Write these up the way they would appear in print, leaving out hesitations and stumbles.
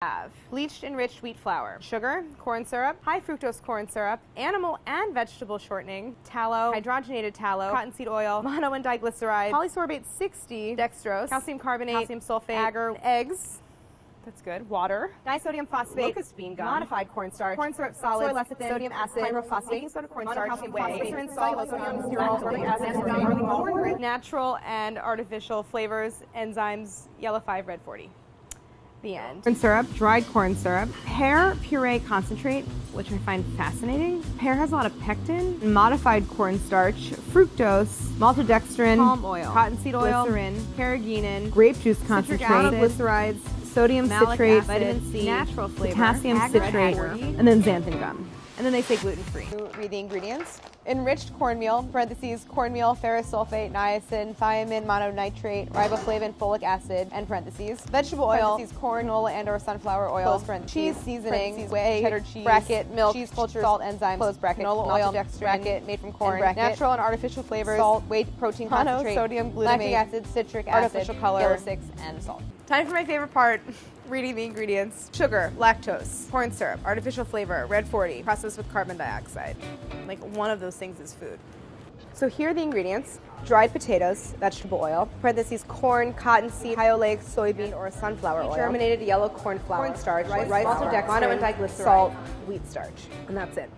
have bleached enriched wheat flour, sugar, corn syrup, high fructose corn syrup, animal and vegetable shortening, tallow, hydrogenated tallow, cottonseed oil, mono and diglyceride, polysorbate 60, dextrose, calcium carbonate, calcium sulfate, agar, eggs. That's good. Water, disodium phosphate, locust bean gum, modified cornstarch, corn syrup solids, soy lecithin, sodium acid, pyrophosphate, baking soda cornstarch, whey, natural and artificial flavors, enzymes, yellow 5, red 40. The end. Corn syrup, dried corn syrup, pear puree concentrate, which I find fascinating. Pear has a lot of pectin, modified cornstarch, fructose, maltodextrin, palm oil, cottonseed oil, glycerin, carrageenan, grape juice concentrate, monoglycerides, sodium citrate, vitamin C, natural flavor, potassium citrate, and then xanthan gum. And then they say gluten-free. Read the ingredients. Enriched cornmeal, parentheses, cornmeal, ferrous sulfate, niacin, thiamine, mononitrate, riboflavin, folic acid, end parentheses. Vegetable oil, parentheses, corn, canola, and or sunflower oil, close parentheses. Cheese seasoning, whey, cheddar cheese, bracket, milk, cheese cultures, salt, enzymes, close bracket, canola oil, bracket, made from corn, bracket, natural and artificial flavors, salt, weight, protein concentrate, sodium, glutamate, lactic acid, citric acid, artificial color, yellow 6, and salt. Time for my favorite part. Reading the ingredients. Sugar, lactose, corn syrup, artificial flavor, red 40, processed with carbon dioxide. Like one of those things is food. So here are the ingredients. Dried potatoes, vegetable oil, parentheses, corn, cottonseed, high-oleic, soybean, or sunflower oil, germinated yellow corn flour, cornstarch, rice, maltodextrin, mono and diglyceride, salt, wheat starch, and that's it.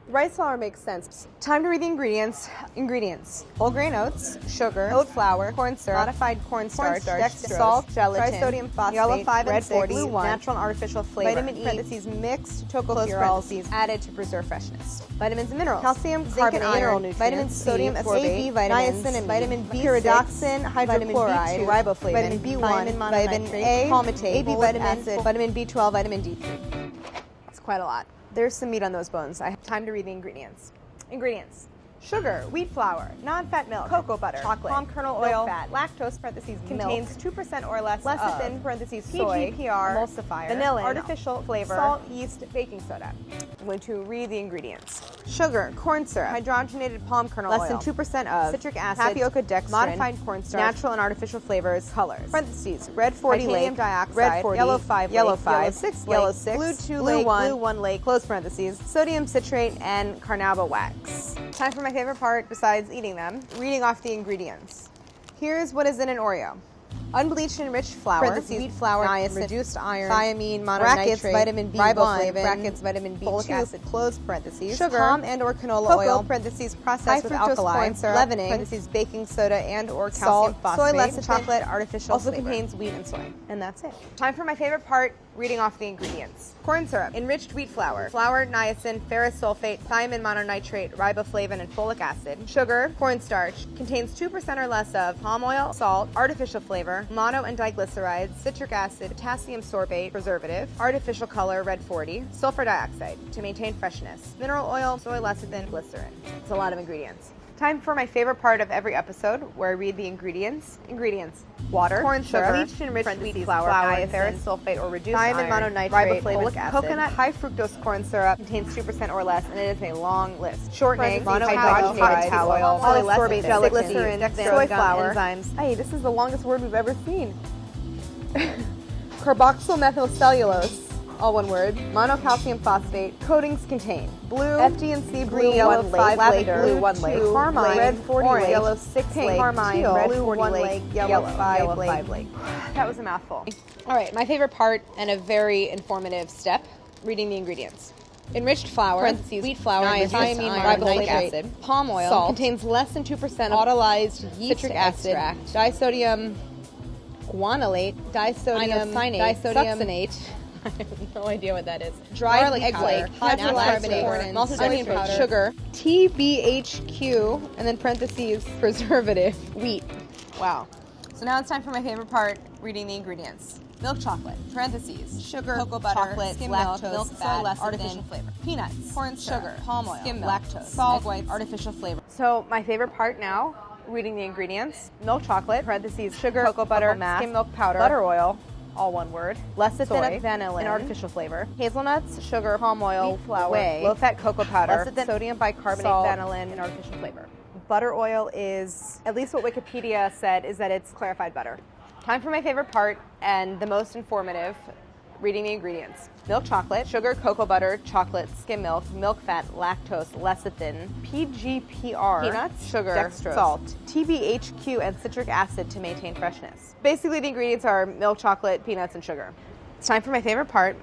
Rice flour makes sense. Time to read the ingredients. Ingredients: whole grain oats, sugar, oat flour, corn syrup, modified cornstarch, dextrose, salt, gelatin, trisodium phosphate, yellow 5 red 40, blue 1, natural and artificial flavor, vitamin E, parentheses, mixed tocopherols, added to preserve freshness. Vitamins and minerals: calcium, zinc, and mineral nutrients, vitamins, sodium, ascorbate, vitamins, niacin, and vitamin B, pyridoxine, hydrochloride, riboflavin, vitamin B1, vitamin A, palmitate, AB vitamin, vitamin B12, vitamin D3. It's quite a lot. There's some meat on those bones. I have time to read the ingredients. Ingredients: sugar, wheat flour, non-fat milk, cocoa butter, chocolate, palm kernel oil, fat, lactose, parentheses, contains 2% or less lecithin, parentheses, soy, PGPR, emulsifier, vanillin, artificial flavor, salt, yeast, baking soda. I'm going to read the ingredients. Sugar, corn syrup, hydrogenated palm kernel oil, less than 2% of, citric acid, tapioca dextrin, modified cornstarch, natural and artificial flavors, colors, parentheses, red 40 titanium dioxide, red 40, yellow 5, yellow 5, 6, yellow 6, blue 2, blue 1, blue 1 lake, close parentheses, sodium citrate, and carnauba wax. Time for my favorite part besides eating them, reading off the ingredients. Here's what is in an Oreo. Unbleached enriched flour, wheat flour, niacin, reduced iron, thiamine, mononitrate, brackets, vitamin B1, riboflavin, brackets, vitamin B2, folic acid, close parentheses, sugar, palm and or canola cocoa, oil, parentheses, processed with alkali, corn syrup, leavening, parentheses, baking soda and or calcium phosphate, soy lecithin, chocolate, artificial also flavor. Contains wheat and soy. And that's it. Time for my favorite part, reading off the ingredients. Corn syrup, enriched wheat flour, niacin, ferrous sulfate, thiamine mononitrate, riboflavin, and folic acid, sugar, cornstarch, contains 2% or less of palm oil, salt, artificial flavor, mono and diglycerides, citric acid, potassium sorbate, preservative, artificial color, red 40, sulfur dioxide to maintain freshness, mineral oil, soy lecithin, glycerin. It's a lot of ingredients. Time for my favorite part of every episode, where I read the ingredients. Ingredients: water, corn syrup, bleached enriched wheat flour, ferrous sulfate or reduced iron, mononitrate, folic acid, coconut, high fructose corn syrup, contains 2% or less, and it is a long list. Shortening, monohydrogenated tallow oil, polysorbate, glycerin, soy flour, enzymes. Hey, this is the longest word we've ever seen. Carboxylmethylcellulose, all one word, monocalcium phosphate, coatings contain blue, FD&C, blue, yellow 5 lavender, blue 1 lake, carmine, red 40 orange, yellow 6 lake, carmine, teal, red 40 lake, yellow 5 lake. That was a mouthful. All right, my favorite part and a very informative step, reading the ingredients. Enriched flour, parentheses, wheat flour, thiamine, riboflavin acid, palm oil, salt, contains less than 2% of autolyzed yeast citric acid, disodium guanylate, disodium succinate, I have no idea what that is. Dried egg flake, natural carbonate, maltodextrin powder, sugar, TBHQ, and then parentheses, preservative, wheat. Wow. So now it's time for my favorite part, reading the ingredients. Milk chocolate, parentheses, sugar, cocoa butter, chocolate, skim milk, fat, artificial flavor, peanuts, corn sugar, palm oil, skim milk, lactose, salt, egg whites, artificial flavor. So my favorite part now, reading the ingredients. Milk chocolate, parentheses, sugar, cocoa butter, skim milk powder, butter oil, all one word, lecithin, vanillin, and artificial flavor, hazelnuts, sugar, palm oil, wheat flour, whey, low-fat cocoa powder, lecithin, sodium bicarbonate, salt, vanillin, and artificial flavor. Butter oil is, at least what Wikipedia said, is that it's clarified butter. Time for my favorite part and the most informative, reading the ingredients. Milk chocolate, sugar, cocoa butter, chocolate, skim milk, milk fat, lactose, lecithin, PGPR, peanuts, sugar, dextrose, salt, TBHQ, and citric acid to maintain freshness. Basically, the ingredients are milk chocolate, peanuts, and sugar. It's time for my favorite part,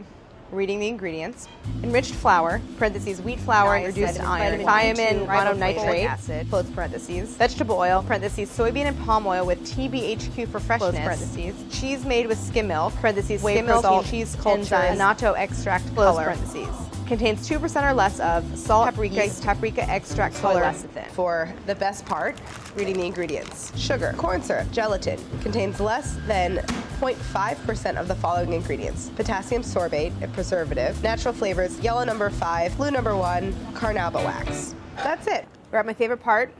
reading the ingredients. Enriched flour, parentheses, wheat flour, reduced iron, thiamine, mononitrate acid, close parentheses, vegetable oil, parentheses, soybean and palm oil with TBHQ for freshness, close parentheses, cheese made with skim milk, parentheses, skim milk, salt, cheese culture, annatto extract, close parentheses. Contains 2% or less of salt, paprika, yeast, paprika extract, color, lecithin. For the best part, reading the ingredients. Sugar, corn syrup, gelatin. Contains less than 0.5% of the following ingredients. Potassium sorbate, a preservative. Natural flavors, yellow number 5, blue number 1, carnauba wax. That's it. We're at my favorite part,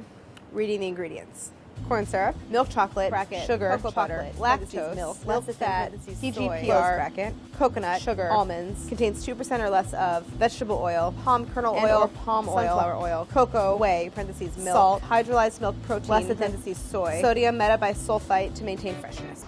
reading the ingredients. Corn syrup, milk chocolate, bracket, sugar, cocoa butter, lactose, milk fat, PGPR, bracket, coconut, sugar, almonds, contains 2% or less of vegetable oil, palm kernel oil, palm oil, sunflower oil, cocoa, whey, parentheses, milk, salt, hydrolyzed milk protein, lecithin, parentheses, soy, sodium metabisulfite to maintain freshness.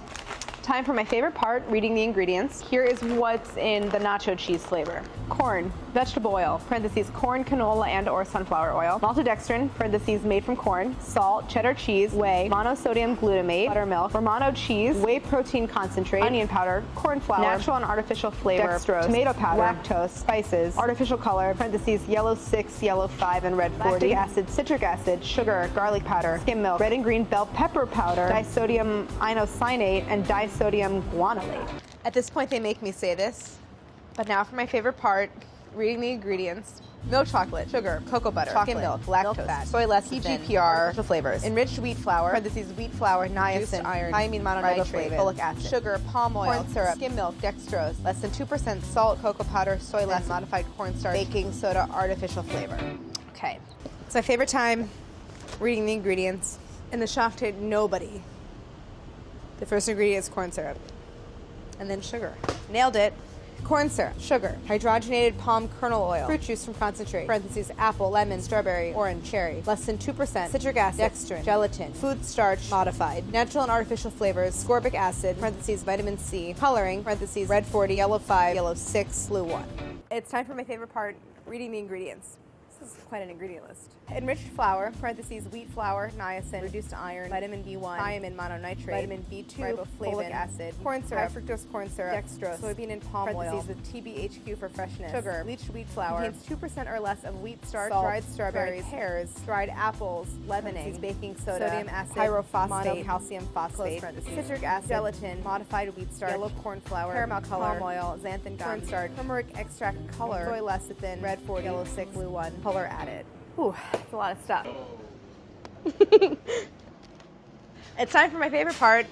Time for my favorite part, reading the ingredients. Here is what's in the nacho cheese flavor. Corn, vegetable oil, parentheses, corn, canola, and or sunflower oil, maltodextrin, parentheses, made from corn, salt, cheddar cheese, whey, monosodium glutamate, buttermilk, Romano cheese, whey protein concentrate, onion powder, corn flour, natural and artificial flavor, dextrose, tomato powder, lactose, spices, artificial color, parentheses, yellow 6, yellow 5, and red 40, lactic acid, citric acid, sugar, garlic powder, skim milk, red and green bell pepper powder, disodium inosonate, and disodium guanylate. At this point, they make me say this. But now for my favorite part, reading the ingredients. Milk chocolate, sugar, cocoa butter, skim milk, lactose, milk fat, soy lecithin, PGPR, flavors, enriched wheat flour, parentheses, wheat flour, niacin, iron, thiamine mononitrate, folic acid, sugar, palm oil, corn syrup, skim milk, dextrose, less than 2% salt, cocoa powder, soy lecithin, modified cornstarch, baking soda, artificial flavor. Okay, it's my favorite time reading the ingredients. In the shock tape, nobody. The first ingredient is corn syrup, and then sugar. Nailed it. Corn syrup, sugar, hydrogenated palm kernel oil, fruit juice from concentrate, parentheses, apple, lemon, strawberry, orange, cherry, less than 2%, citric acid, dextrin, gelatin, food starch, modified, natural and artificial flavors, ascorbic acid, parentheses, vitamin C, coloring, parentheses, red 40, yellow 5, yellow 6, blue 1. It's time for my favorite part, reading the ingredients. This is quite an ingredient list. Enriched flour, parentheses, wheat flour, niacin, reduced iron, vitamin B1, thiamine mononitrate, vitamin B2, riboflavin, folic acid, corn syrup, high fructose corn syrup, dextrose, soybean and palm oil, with TBHQ for freshness, sugar, bleached wheat flour, contains 2% or less of wheat starch, salt, dried strawberries, pears, dried apples, leavening, baking soda, sodium acid, pyrophosphate, calcium phosphate, citric acid, gelatin, modified wheat starch, yellow corn flour, caramel color, palm oil, xanthan gum, cornstarch, turmeric extract color, soy lecithin, red 40, yellow 6, blue 1, color added. Ooh, that's a lot of stuff. It's time for my favorite part,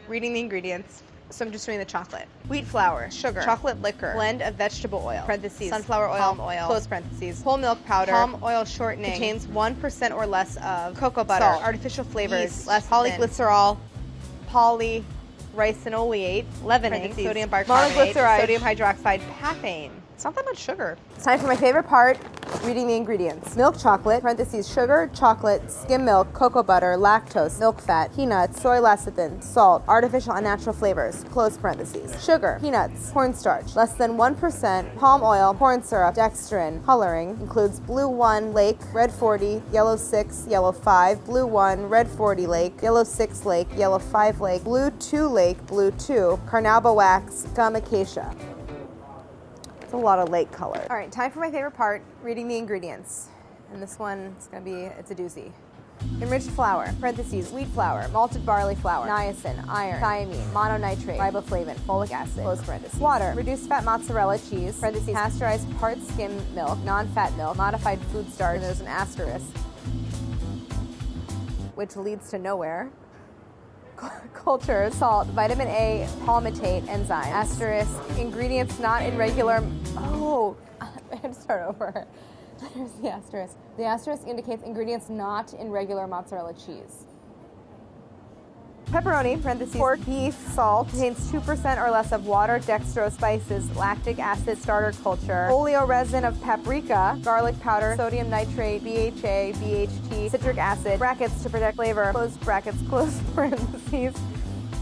reading the ingredients. So I'm just doing the chocolate. Wheat flour, sugar, chocolate liquor, blend of vegetable oil, parentheses, sunflower oil, palm oil, close parentheses, whole milk powder, palm oil shortening, contains 1% or less of cocoa butter, salt, artificial flavors, yeast, less polyglycerol, polyricinoleate, leavening, sodium bicarbonate, sodium hydroxide, papain. It's not that much sugar. It's time for my favorite part, reading the ingredients. Milk chocolate, parentheses, sugar, chocolate, skim milk, cocoa butter, lactose, milk fat, peanuts, soy lecithin, salt, artificial and natural flavors, close parentheses, sugar, peanuts, cornstarch, less than 1%, palm oil, corn syrup, dextrin, coloring, includes blue 1, lake, red 40, yellow 6, yellow 5, blue 1, red 40 lake, yellow 6 lake, yellow 5 lake, blue 2 lake, blue 2, carnauba wax, gum acacia. A lot of lake color. All right, time for my favorite part, reading the ingredients. And this one is it's a doozy. Enriched flour, parentheses, wheat flour, malted barley flour, niacin, iron, thiamine, mononitrate, riboflavin, folic acid, close parentheses. Water, reduced fat mozzarella cheese, parentheses, pasteurized part skim milk, non-fat milk, modified food starch, and there's an asterisk, which leads to nowhere. Culture, salt, vitamin A, palmitate, enzyme, asterisk, ingredients not in regular, I have to start over. There's the asterisk. The asterisk indicates ingredients not in regular mozzarella cheese. Pepperoni, parentheses, pork, beef, salt, contains 2% or less of water, dextrose, spices, lactic acid, starter culture, oleoresin of paprika, garlic powder, sodium nitrate, BHA, BHT, citric acid, brackets to protect flavor, close brackets, close parentheses,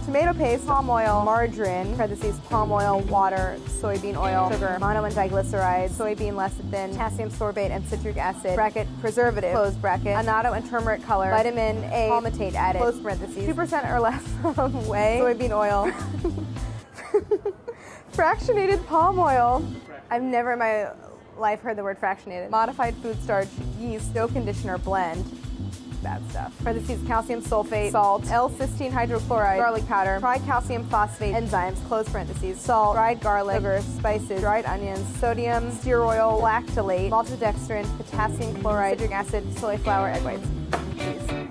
tomato paste, palm oil, margarine, parentheses, palm oil, water, soybean oil, sugar, mono and diglycerides, soybean lecithin, potassium sorbate and citric acid, bracket, preservative, close bracket, annatto and turmeric color, vitamin A, palmitate added, close parentheses, 2% or less of whey, soybean oil, fractionated palm oil. I've never in my life heard the word fractionated. Modified food starch, yeast, no conditioner blend. Bad stuff. Parentheses, calcium sulfate, salt, L-cysteine hydrochloride, garlic powder, tricalcium phosphate, enzymes, close parentheses, salt, dried garlic, sugar, spices, dried onions, sodium, steer oil, lactylate, maltodextrin, potassium chloride, citric acid, soy flour, egg whites. Jeez.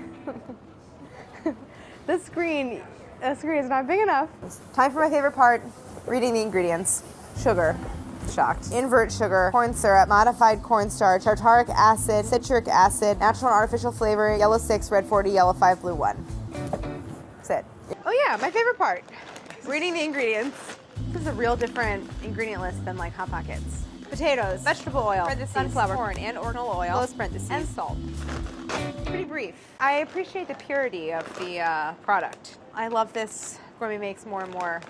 The screen is not big enough. Time for my favorite part, reading the ingredients. Sugar. Shocked. Invert sugar, corn syrup, modified cornstarch, tartaric acid, citric acid, natural and artificial flavor, yellow 6, red 40, yellow 5, blue 1. That's it. Oh yeah, my favorite part. Reading the ingredients. This is a real different ingredient list than like Hot Pockets. Potatoes, vegetable oil, sunflower, corn and canola oil, close parentheses, and salt. Pretty brief. I appreciate the purity of the product. I love this. Gourmet makes more and more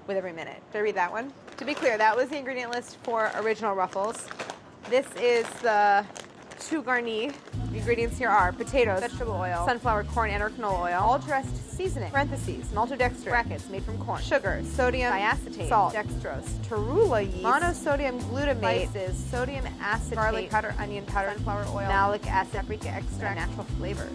with every minute. Did I read that one? To be clear, that was the ingredient list for original Ruffles. This is the two garni. The ingredients here are potatoes, vegetable oil, sunflower, corn, and or canola oil, all dressed seasoning, parentheses, maltodextrin, brackets, made from corn, sugar, sodium diacetate, salt, dextrose, torula yeast, monosodium glutamate, spices, sodium acetate, garlic powder, onion powder, sunflower oil, malic acid, paprika extract, and natural flavors.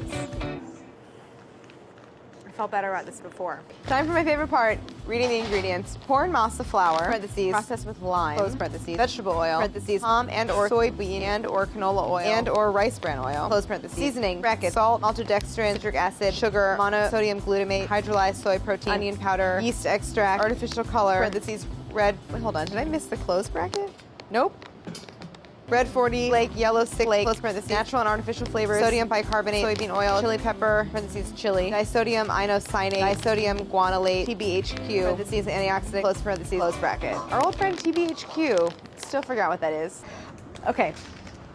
I felt better about this before. Time for my favorite part, reading the ingredients. Corn masa flour, parentheses, processed with lime, close parentheses, vegetable oil, parentheses, palm and or soybean and or canola oil and or rice bran oil, close parentheses, seasoning, bracket, salt, maltodextrin, citric acid, sugar, monosodium glutamate, hydrolyzed soy protein, onion powder, yeast extract, artificial color, parentheses, red, wait, hold on, did I miss the close bracket? Nope. Red 40, flake, yellow 6, flake, close parentheses, natural and artificial flavors, sodium bicarbonate, soybean oil, chili pepper, parentheses, chili, disodium inoscienate, disodium guanylate, TBHQ, parentheses, antioxidant, close parentheses, close bracket. Our old friend TBHQ, still forgot what that is. Okay,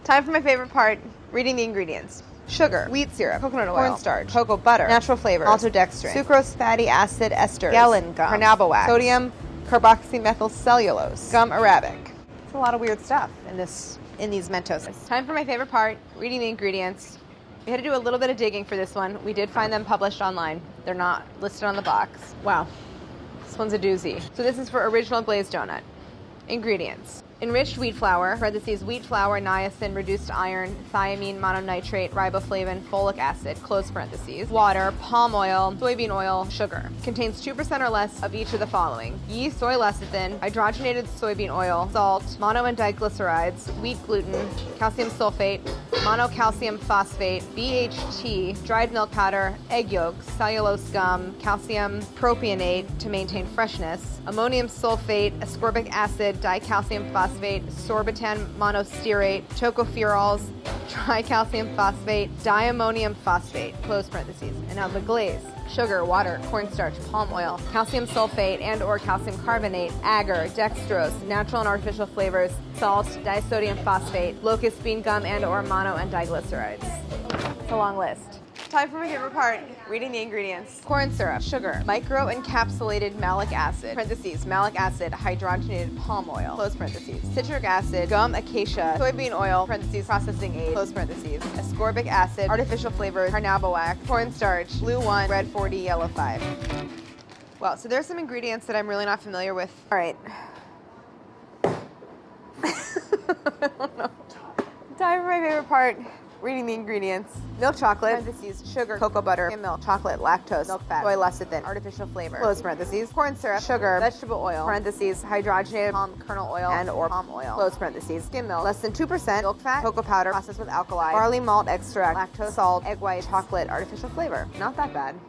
time for my favorite part, reading the ingredients. Sugar, wheat syrup, coconut oil, cornstarch, cocoa butter, natural flavor, maltodextrin, sucrose, fatty acid esters, gallon gum, carnauba wax, sodium carboxymethylcellulose, gum arabic. It's a lot of weird stuff in these Mentos. Time for my favorite part, reading the ingredients. We had to do a little bit of digging for this one. We did find them published online. They're not listed on the box. Wow, this one's a doozy. So this is for original glazed donut. Ingredients. Enriched wheat flour, parentheses, wheat flour, niacin, reduced iron, thiamine, mononitrate, riboflavin, folic acid, close parentheses, water, palm oil, soybean oil, sugar. Contains 2% or less of each of the following: yeast, soy lecithin, hydrogenated soybean oil, salt, mono and diglycerides, wheat gluten, calcium sulfate, monocalcium phosphate, BHT, dried milk powder, egg yolks, cellulose gum, calcium propionate to maintain freshness, ammonium sulfate, ascorbic acid, dicalcium phosphate, sorbitan monostearate, tocopherols, tricalcium phosphate, diammonium phosphate, close parentheses. And now the glaze. Sugar, water, cornstarch, palm oil, calcium sulfate and or calcium carbonate, agar, dextrose, natural and artificial flavors, salt, disodium phosphate, locust bean gum and or mono and diglycerides. It's a long list. Time for my favorite part, reading the ingredients. Corn syrup, sugar, microencapsulated malic acid, parentheses, malic acid, hydrogenated palm oil, close parentheses, citric acid, gum acacia, soybean oil, parentheses, processing aid, close parentheses, ascorbic acid, artificial flavors, carnauba wax, cornstarch, blue 1, red 40, yellow 5. Well, so there's some ingredients that I'm really not familiar with. All right. I don't know. Time for my favorite part. Reading the ingredients. Milk chocolate, parentheses, sugar, cocoa butter, and milk, chocolate, lactose, milk fat, soy lecithin, artificial flavor, close parentheses, corn syrup, sugar, vegetable oil, parentheses, hydrogenated palm kernel oil and or palm oil, close parentheses, skim milk, less than 2%, milk fat, cocoa powder, processed with alkali, barley malt extract, lactose, salt, egg white, chocolate, artificial flavor. Not that bad.